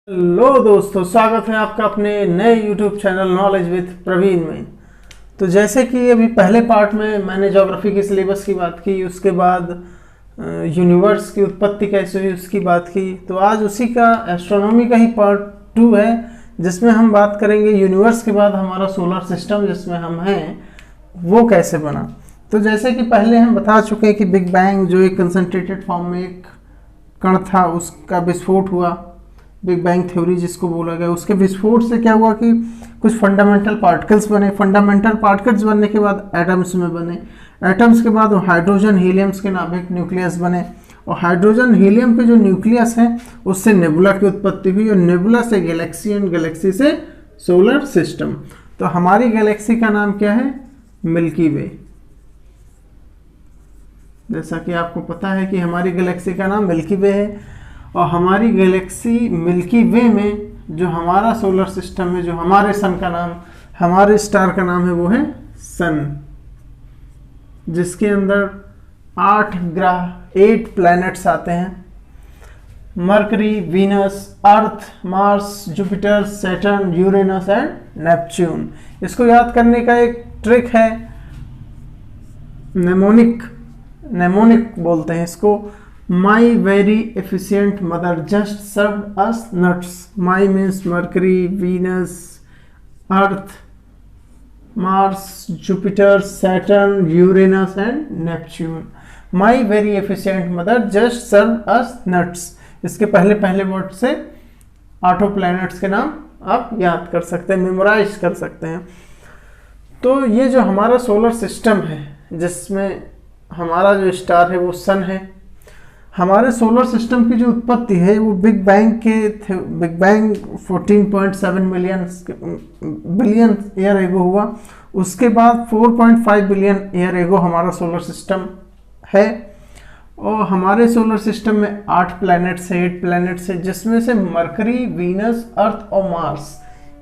Hello दोस्तों, स्वागत है आपका अपने नए YouTube channel knowledge with Praveen में। तो जैसे कि अभी पहले पार्ट में मैंने ज्योग्राफी के सिलेबस की बात की, उसके बाद यूनिवर्स की उत्पत्ति कैसे हुई उसकी बात की। तो आज उसी का एस्ट्रोनॉमी का ही पार्ट 2 है, जिसमें हम बात करेंगे यूनिवर्स के बाद हमारा सोलर सिस्टम जिसमें हम हैं वो कैसे बना। तो जैसे कि पहले हम बता चुके हैं कि बिग बैंग जो एक कंसंट्रेटेड फॉर्म में एक कण था उसका विस्फोट हुआ, बिग बैंग थ्योरी जिसको बोला गया। उसके विस्फोट से क्या हुआ कि कुछ फंडामेंटल पार्टिकल्स बने। फंडामेंटल पार्टिकल्स बनने के बाद एटम्स में बने। एटम्स के बाद हाइड्रोजन हीलियम्स के नाभिक न्यूक्लियस बने, और हाइड्रोजन हीलियम के जो न्यूक्लियस है उससे नेबुला की उत्पत्ति हुई, और नेबुला से गैलेक्सी, एंड गैलेक्सी से सोलर सिस्टम। तो हमारी गैलेक्सी का नाम क्या है? मिल्की वे। जैसा कि आपको पता है कि हमारी गैलेक्सी का नाम मिल्की वे है, और हमारी गैलेक्सी मिल्की वे में जो हमारा सोलर सिस्टम है, जो हमारे सन का नाम, हमारे स्टार का नाम है वो है सन, जिसके अंदर 8 ग्रह, 8 प्लैनेट्स आते हैं। Mercury, Venus, earth, Mars, Jupiter, Saturn, Uranus and Neptune. इसको याद करने का एक ट्रिक है, नेमोनिक बोलते हैं इसको। My very efficient mother just served us nuts. My means Mercury, Venus, Earth, Mars, Jupiter, Saturn, Uranus and Neptune. My very efficient mother just served us nuts. इसके पहले वर्ड से 8 प्लैनेट्स के नाम आप याद कर सकते हैं, मेमोराइज कर सकते हैं। तो ये जो हमारा सोलर सिस्टम है, जिसमें हमारा जो स्टार है वो सन है। हमारे सोलर सिस्टम की जो उत्पत्ति है वो big bang 14.7 billion year ago हुआ। उसके बाद 4.5 बिलियन ईयर एगो हमारा सोलर सिस्टम है, और हमारे सोलर सिस्टम में 8 प्लैनेट्स है, 8 प्लैनेट्स है, जिसमें से मरकरी, वीनस, अर्थ और मार्स,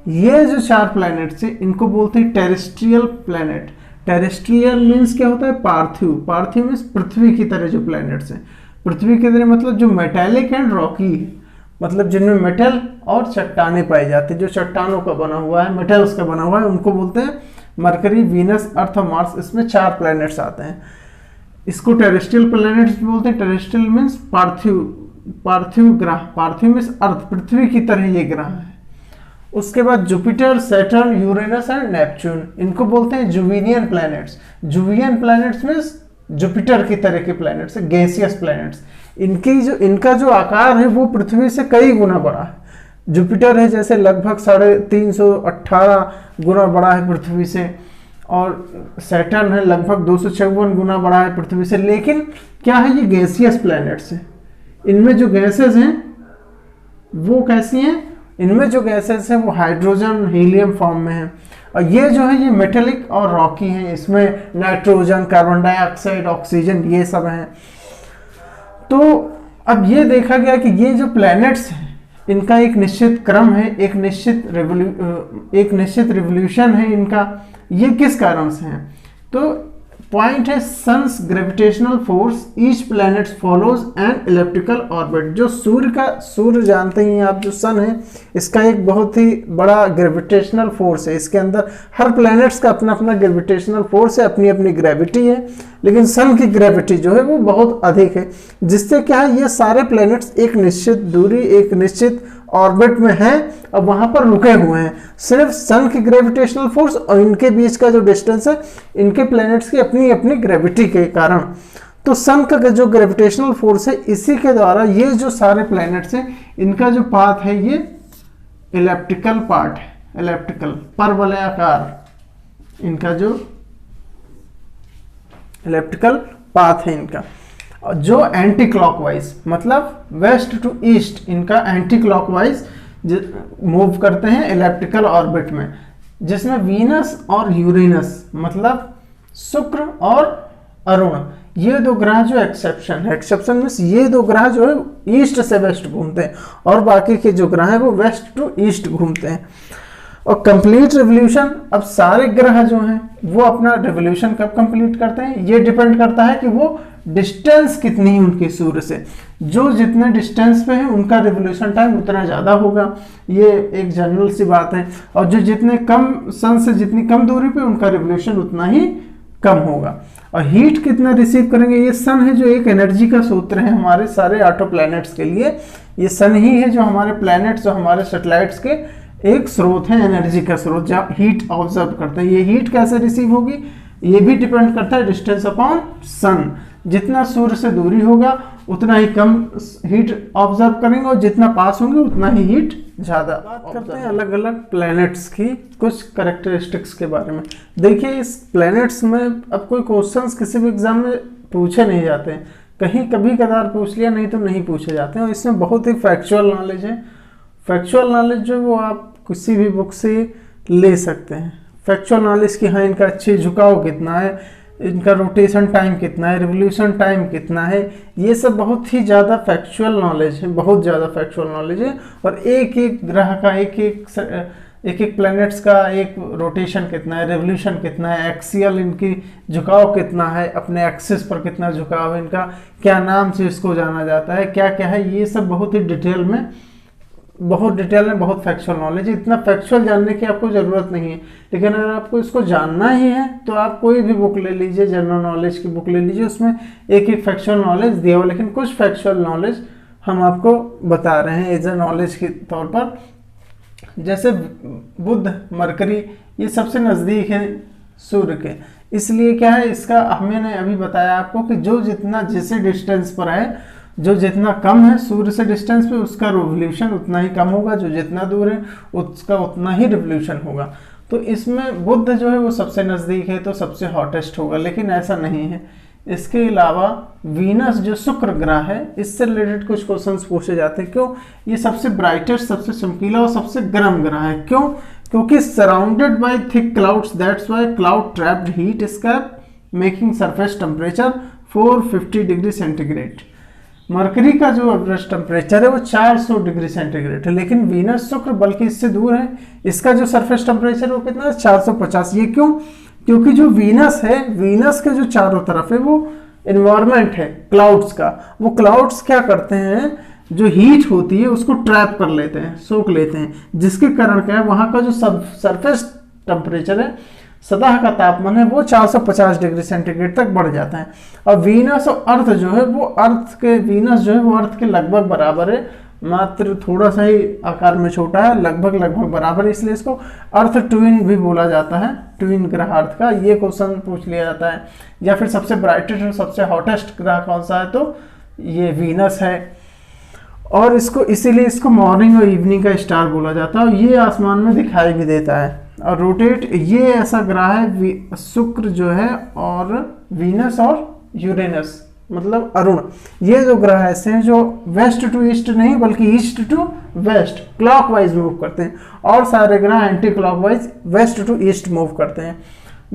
ये जो 4 प्लैनेट्स है इनको बोलते हैं टेरेस्ट्रियल प्लैनेट। टेरेस्ट्रियल मीन्स क्या होता है? पार्थिव। पार्थिव मीन्स पृथ्वी की तरह जो प्लैनेट्स हैं। पृथ्वी की तरह मतलब जो मेटेलिक एंड रॉकी, मतलब जिनमें मेटल और चट्टाने पाई जाती है, जो चट्टानों का बना हुआ है, मेटल्स का बना हुआ है, उनको बोलते हैं मरकरी, वीनस, अर्थ और मार्स। इसमें 4 प्लैनेट्स आते हैं। इसको टेरेस्ट्रियल प्लैनेट्स भी बोलते हैं। टेरेस्ट्रियल मीन्स पार्थिव ग्रह। पार्थिव मीन्स अर्थ, पृथ्वी की तरह ये ग्रह है। उसके बाद Jupiter, Saturn, Uranus and Neptune, इनको बोलते हैं जुविनियन प्लैनेट्स। जुविनियन प्लैनेट्स मीन्स जुपिटर की तरह के प्लैनेट्स, गैसियस प्लैनेट्स। इनका जो आकार है वो पृथ्वी से कई गुना बड़ा है। जुपिटर है जैसे लगभग 318 गुना बड़ा है पृथ्वी से, और सैटर्न है लगभग 256 गुना बड़ा है पृथ्वी से। लेकिन क्या है? ये गैसियस प्लैनेट्स है। इनमें जो गैसेस हैं वो कैसी हैं? इनमें जो गैसेस हैं वो हाइड्रोजन, हीलियम फॉर्म में है, और ये जो है ये मेटेलिक और रॉकी हैं। इसमें नाइट्रोजन, कार्बन डाइऑक्साइड, ऑक्सीजन, ये सब हैं। तो अब ये देखा गया कि ये जो प्लैनेट्स हैं इनका एक निश्चित क्रम है, एक निश्चित रिवोल्यूशन है इनका। ये किस कारण से है? तो पॉइंट है sun's gravitational force, each planet follows an elliptical orbit. जो सूर्य जानते ही आप, जो सन है इसका एक बहुत ही बड़ा ग्रेविटेशनल फोर्स है। इसके अंदर हर प्लैनेट्स का अपना अपना ग्रेविटेशनल फोर्स है, अपनी अपनी ग्रेविटी है, लेकिन सन की ग्रेविटी जो है वो बहुत अधिक है, जिससे क्या है ये सारे प्लैनेट्स एक निश्चित दूरी, एक निश्चित ऑर्बिट में हैं और वहां पर रुके हुए हैं। सिर्फ सन की ग्रेविटेशनल फोर्स और इनके बीच का जो डिस्टेंस है, इनके प्लैनेट्स की अपनी अपनी ग्रेविटी के कारण। तो सन का जो ग्रेविटेशनल फोर्स है, इसी के द्वारा ये जो सारे प्लैनेट्स हैं इनका जो पाथ है ये इलिप्टिकल पार्ट है, इलिप्टिकल परवलयाकार, इनका जो इलिप्टिकल पाथ है इनका, जो एंटी क्लॉकवाइज मतलब वेस्ट टू ईस्ट, इनका एंटी क्लॉकवाइज मूव करते हैं इलिप्टिकल ऑर्बिट में, जिसमें वीनस और यूरेनस मतलब शुक्र और अरुण, ये 2 ग्रह जो एक्सेप्शन मीन्स ये 2 ग्रह जो है ईस्ट से वेस्ट घूमते हैं, और बाकी के जो ग्रह हैं वो वेस्ट टू ईस्ट घूमते हैं। और कंप्लीट रिवोल्यूशन, अब सारे ग्रह जो हैं वो अपना रिवोल्यूशन कब कंप्लीट करते हैं? ये डिपेंड करता है कि वो डिस्टेंस कितनी है उनकी सूर्य से, जो जितने डिस्टेंस पे है उनका रिवोल्यूशन टाइम उतना ज़्यादा होगा, ये एक जनरल सी बात है। और जो जितने कम सन से जितनी कम दूरी पे उनका रिवोल्यूशन उतना ही कम होगा। और हीट कितना रिसीव करेंगे, ये सन है जो एक एनर्जी का सूत्र है हमारे सारे ऑटो प्लैनेट्स के लिए। ये सन ही है जो हमारे प्लैनेट्स, जो हमारे सैटेलाइट्स के एक स्रोत है, एनर्जी का स्रोत, जहाँ हीट ऑब्जर्व करते हैं। ये हीट कैसे रिसीव होगी, ये भी डिपेंड करता है डिस्टेंस अपॉन सन। जितना सूर्य से दूरी होगा उतना ही कम हीट ऑब्जर्व करेंगे, और जितना पास होंगे उतना ही हीट ज़्यादा। बात करते हैं अलग अलग प्लैनेट्स की कुछ कैरेक्टरिस्टिक्स के बारे में। देखिए इस प्लैनेट्स में अब कोई क्वेश्चंस किसी भी एग्जाम में पूछे नहीं जाते हैं, कहीं कभी कदार पूछ लिया, नहीं तो नहीं पूछे जाते हैं। और इसमें बहुत ही फैक्चुअल नॉलेज है। फैक्चुअल नॉलेज जो वो आप किसी भी बुक से ले सकते हैं। फैक्चुअल नॉलेज की, हाँ इनका अच्छे झुकाव कितना है, इनका रोटेशन टाइम कितना है, रिवोल्यूशन टाइम कितना है, ये सब बहुत ही ज़्यादा फैक्चुअल नॉलेज है, बहुत ज़्यादा फैक्चुअल नॉलेज है। और एक एक ग्रह का, एक एक प्लैनेट्स का एक रोटेशन कितना है, रिवोल्यूशन कितना है, एक्सियल इनकी झुकाव कितना है, अपने एक्सिस पर कितना झुकाव है इनका, क्या नाम से इसको जाना जाता है, क्या क्या है, ये सब बहुत ही डिटेल में, बहुत फैक्चुअल नॉलेज है। इतना फैक्चुअल जानने की आपको ज़रूरत नहीं है, लेकिन अगर आपको इसको जानना ही है तो आप कोई भी बुक ले लीजिए, जनरल नॉलेज की बुक ले लीजिए, उसमें एक एक फैक्चुअल नॉलेज दिया हुआ, लेकिन कुछ फैक्चुअल नॉलेज हम आपको बता रहे हैं एज ए नॉलेज के तौर पर। जैसे बुध, मरकरी, ये सबसे नज़दीक है सूर्य के, इसलिए क्या है, इसका मैंने अभी बताया आपको कि जो जितना जिस डिस्टेंस पर है, जो जितना कम है सूर्य से डिस्टेंस पे, उसका रिवोल्यूशन उतना ही कम होगा, जो जितना दूर है उसका उतना ही रिवोल्यूशन होगा। तो इसमें बुध जो है वो सबसे नज़दीक है तो सबसे हॉटेस्ट होगा, लेकिन ऐसा नहीं है। इसके अलावा वीनस जो शुक्र ग्रह है, इससे रिलेटेड कुछ क्वेश्चंस पूछे जाते हैं। क्यों, ये सबसे ब्राइटेस्ट, सबसे चमकीला और सबसे गर्म ग्रह है। क्यों, क्योंकि surrounded by thick clouds, that's why cloud trapped heat escape making surface temperature 450 degree centigrade. Mercury का जो एवरेज टेम्परेचर है वो 400 डिग्री सेंटीग्रेड है, लेकिन वीनस शुक्र बल्कि इससे दूर है, इसका जो सरफेस टेम्परेचर वो कितना है, 450। ये क्यों, क्योंकि जो वीनस है, वीनस के जो चारों तरफ है वो एनवायरनमेंट है क्लाउड्स का, वो क्लाउड्स क्या करते हैं, जो हीट होती है उसको ट्रैप कर लेते हैं, सोख लेते हैं, जिसके कारण क्या है, वहाँ का जो सरफेस टेम्परेचर है, सतह का तापमान है, वो 450 डिग्री सेंटीग्रेड तक बढ़ जाता है। और वीनस और अर्थ जो है वो वीनस जो है वो अर्थ के लगभग बराबर है, मात्र थोड़ा सा ही आकार में छोटा है, लगभग बराबर है, इसलिए इसको अर्थ ट्विन भी बोला जाता है, ट्विन ग्रह अर्थ का। ये क्वेश्चन पूछ लिया जाता है। या फिर सबसे ब्राइटेस्ट और सबसे हॉटेस्ट ग्रह कौन सा है, तो ये वीनस है। और इसको इसीलिए इसको मॉर्निंग और इवनिंग का स्टार बोला जाता है, और ये आसमान में दिखाई भी देता है और रोटेट। ये ऐसा ग्रह है, शुक्र जो है और वीनस और यूरेनस मतलब अरुण, ये जो ग्रह ऐसे हैं जो वेस्ट टू ईस्ट नहीं बल्कि east to west clockwise move करते हैं, और सारे ग्रह anti clockwise west to east move करते हैं।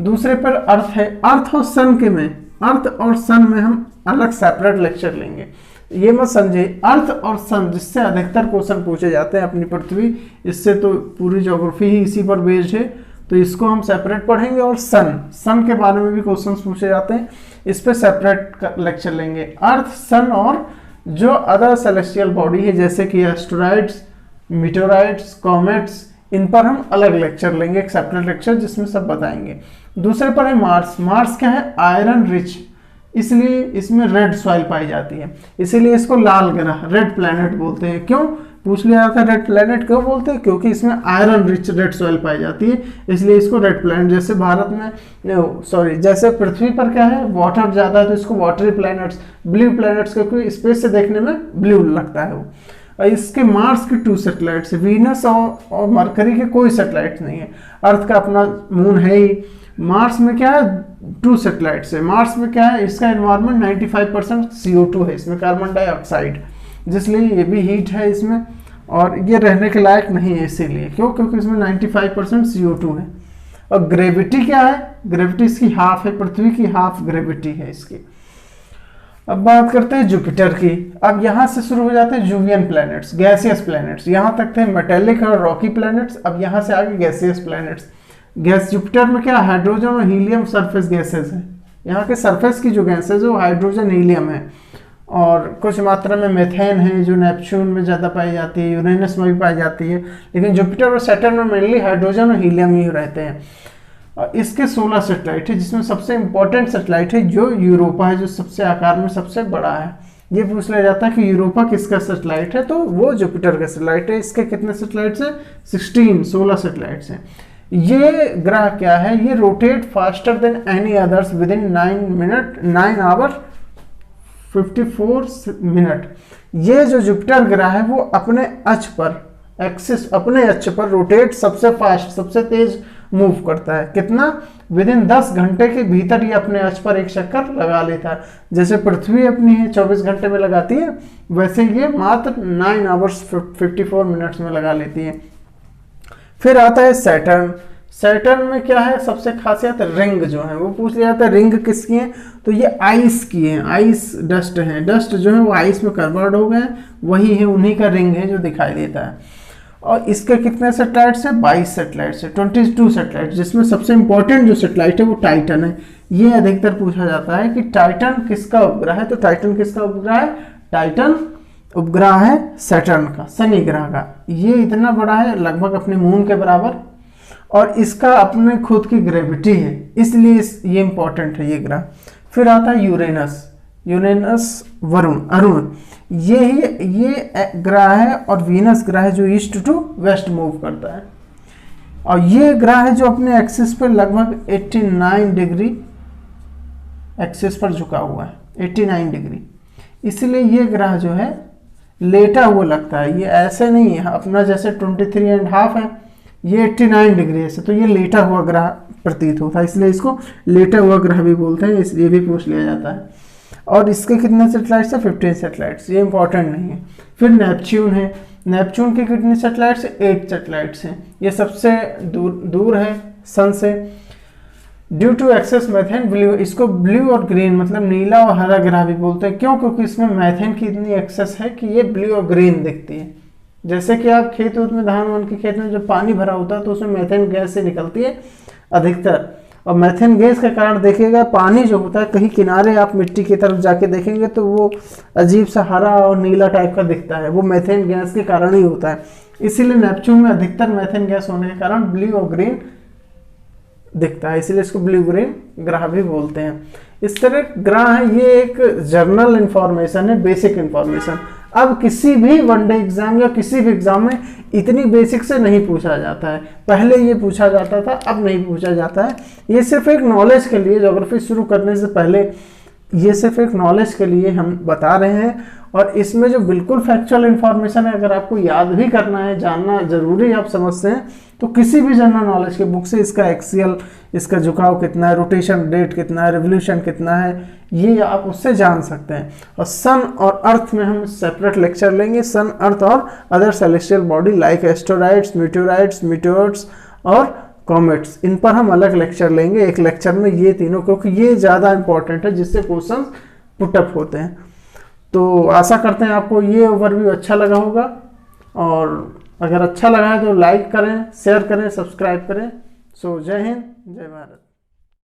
दूसरे पर अर्थ है। अर्थ और सन के में, अर्थ और सन में हम अलग सेपरेट लेक्चर लेंगे, ये मत समझे। अर्थ और सन जिससे अधिकतर क्वेश्चन पूछे जाते हैं अपनी पृथ्वी, इससे तो पूरी ज्योग्राफी ही इसी पर बेस्ड है, तो इसको हम सेपरेट पढ़ेंगे। और सन के बारे में भी क्वेश्चंस पूछे जाते हैं, इस पे सेपरेट लेक्चर लेंगे। अर्थ, सन और जो अदर सेलेस्टियल बॉडी है जैसे कि एस्टेरॉइड्स, मीटेओराइट्स, कॉमेट्स, इन पर हम अलग लेक्चर लेंगे, एक सेपरेट लेक्चर जिसमें सब बताएंगे। दूसरे पर है मार्स। मार्स क्या है, आयरन रिच, इसलिए इसमें रेड सॉइल पाई जाती है, इसीलिए इसको लाल ग्रह, रेड प्लैनेट बोलते हैं। क्यों, पूछ लिया था रेड प्लैनेट क्यों बोलते हैं, क्योंकि इसमें आयरन रिच रेड सॉइल पाई जाती है, इसलिए इसको रेड प्लैनेट। जैसे भारत में जैसे पृथ्वी पर क्या है, वाटर ज़्यादा है तो इसको वाटरी प्लैनेट्स, ब्लू प्लैनेट्स, क्योंकि स्पेस से देखने में ब्लू लगता है वो। और इसके मार्स के 2 सैटेलाइट्स, वीनस और मरकरी के कोई सैटेलाइट नहीं है, अर्थ का अपना मून है ही। मार्स में क्या है, 2 सैटेलाइट्स है। मार्स में क्या है, इसका एनवायरनमेंट 95% CO2 है, इसमें कार्बन डाइऑक्साइड, जिसलिए ये भी हीट है इसमें, और ये रहने के लायक नहीं है इसीलिए। क्यों, क्योंकि इसमें 95% CO2 है। और ग्रेविटी क्या है, ग्रेविटी इसकी हाफ है, पृथ्वी की हाफ ग्रेविटी है इसकी। अब बात करते हैं जुपिटर की। अब यहाँ से शुरू हो जाते हैं जूवियन प्लैनेट्स, गैसियस प्लैनेट्स। यहाँ तक थे मेटेलिक और रॉकी प्लैनेट्स, अब यहाँ से आगे गैसियस प्लैनेट्स। गैस जुपिटर में क्या, हाइड्रोजन और हीलियम सरफेस गैसेस हैं, यहाँ के सरफेस की जो गैस है जो हाइड्रोजन हीलियम है, और कुछ मात्रा में मेथेन है जो नेपच्यून में ज़्यादा पाई जाती है, यूरेनस में भी पाई जाती है, लेकिन जुपिटर और सैटर्न में मेनली हाइड्रोजन और हीलियम ही रहते हैं। और इसके 16 सैटेलाइट है, जिसमें सबसे इंपॉर्टेंट सैटेलाइट है जो यूरोपा है, जो सबसे आकार में सबसे बड़ा है। ये पूछ लिया जाता है कि यूरोपा किसका सैटेलाइट है, तो वो जुपिटर का सैटेलाइट है। इसके कितने सैटेलाइट्स हैं? 16 सैटेलाइट्स हैं। ये ग्रह क्या है? ये rotate faster than any others within 9 hour 54 minute. ये जो जुपिटर ग्रह है वो अपने अक्ष पर, एक्सिस, अपने अक्ष पर रोटेट सबसे फास्ट, सबसे तेज मूव करता है। कितना? विद इन 10 घंटे के भीतर ये अपने अक्ष पर एक चक्कर लगा लेता है। जैसे पृथ्वी अपनी है 24 घंटे में लगाती है, वैसे ये मात्र 9 आवर्स 54 मिनट्स में लगा लेती है। फिर आता है सैटर्न। सैटर्न में क्या है सबसे खासियत? रिंग जो है वो पूछ लिया जाता है, रिंग किसकी है? तो ये आइस की है, आइस डस्ट है, डस्ट जो है वो आइस में कन्वर्ट हो गए, वही है, उन्हीं का रिंग है जो दिखाई देता है। और इसके कितने सैटेलाइट्स है? 22 सैटेलाइट्स है, 22 सैटेलाइट, जिसमें सबसे इंपॉर्टेंट जो सैटेलाइट है वो टाइटन है। ये अधिकतर पूछा जाता है कि टाइटन किसका उपग्रह है, तो टाइटन किसका उपग्रह है? टाइटन उपग्रह है सैटर्न का, शनि ग्रह का। ये इतना बड़ा है, लगभग अपने मून के बराबर, और इसका अपने खुद की ग्रेविटी है, इसलिए ये इंपॉर्टेंट है ये ग्रह। फिर आता है यूरेनस। यूरेनस अरुण, ये ग्रह है और वीनस ग्रह है जो ईस्ट टू वेस्ट मूव करता है, और ये ग्रह है जो अपने एक्सिस पर लगभग 89 डिग्री एक्सिस पर झुका हुआ है, 89 डिग्री। इसलिए ये ग्रह जो है लेटा हुआ लगता है, ये ऐसे नहीं है अपना जैसे 23.5 है, ये 89 डिग्री ऐसे, तो ये लेटा हुआ ग्रह प्रतीत होता है, इसलिए इसको लेटा हुआ ग्रह भी बोलते हैं, इसलिए भी पूछ लिया जाता है। और इसके कितने सैटेलाइट्स हैं? 15 सैटेलाइट्स, ये इंपॉर्टेंट नहीं है। फिर नेपच्यून है। नेपच्यून के कितने सैटेलाइट्स? 8 सैटेलाइट्स हैं। ये सबसे दूर है सन से। Due to excess methane blue, इसको ब्लू और ग्रीन मतलब नीला और हरा ग्रह भी बोलते हैं। क्यों? क्योंकि इसमें मैथेन की इतनी एक्सेस है कि ये ब्लू और ग्रीन दिखती है। जैसे कि आप खेत में धान वान के खेत में जब पानी भरा होता है तो उसमें मैथेन गैस से निकलती है अधिकतर, और मैथेन गैस के कारण देखिएगा पानी जो होता है कहीं किनारे आप मिट्टी की तरफ जाके देखेंगे तो वो अजीब सा हरा और नीला टाइप का दिखता है, वो मैथेन गैस के कारण ही होता है। इसीलिए नेपच्यून में अधिकतर मैथेन गैस होने के कारण ब्लू और ग्रीन दिखता है, इसलिए इसको ब्लू ग्रीन ग्रह भी बोलते हैं। इस तरह ग्रह है, ये एक जर्नल इंफॉर्मेशन है, बेसिक इंफॉर्मेशन। अब किसी भी वनडे एग्जाम या किसी भी एग्जाम में इतनी बेसिक से नहीं पूछा जाता है, पहले ये पूछा जाता था, अब नहीं पूछा जाता है। ये सिर्फ एक नॉलेज के लिए, ज्योग्राफी शुरू करने से पहले ये सिर्फ एक नॉलेज के लिए हम बता रहे हैं। और इसमें जो बिल्कुल फैक्चुअल इन्फॉर्मेशन है, अगर आपको याद भी करना है, जानना जरूरी आप समझते हैं, तो किसी भी जनरल नॉलेज के बुक से इसका एक्सियल, इसका झुकाव कितना है, रोटेशन रेट कितना है, रिवोल्यूशन कितना है, ये आप उससे जान सकते हैं। और सन और अर्थ में हम सेपरेट लेक्चर लेंगे, सन, अर्थ और other celestial body like asteroids, meteorites, meteors और कॉमेट्स, इन पर हम अलग लेक्चर लेंगे एक लेक्चर में, ये तीनों, क्योंकि ये ज़्यादा इंपॉर्टेंट है जिससे क्वेश्चन पुटअप होते हैं। तो आशा करते हैं आपको ये ओवरव्यू अच्छा लगा होगा, और अगर अच्छा लगा है तो लाइक करें, शेयर करें, सब्सक्राइब करें। सो जय हिंद, जय भारत।